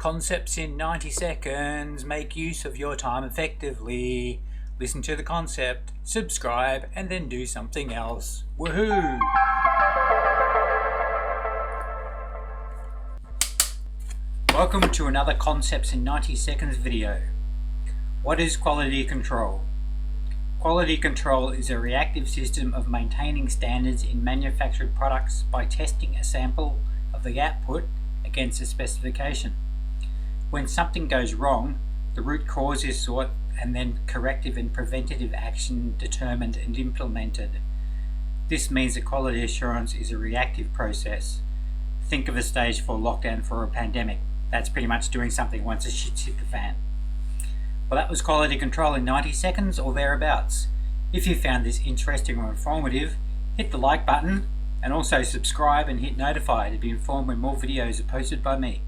Concepts in 90 seconds. Make use of your time effectively. Listen to the concept, subscribe, and then do something else. Woohoo! Welcome to another Concepts in 90 seconds video. What is quality control? Quality control is a reactive system of maintaining standards in manufactured products by testing a sample of the output against a specification. When something goes wrong, the root cause is sought and then corrective and preventative action determined and implemented. This means that quality assurance is a reactive process. Think of a stage 4 lockdown for a pandemic. That's pretty much doing something once the shit's hit the fan. Well, that was quality control in 90 seconds or thereabouts. If you found this interesting or informative, hit the like button and also subscribe and hit notify to be informed when more videos are posted by me.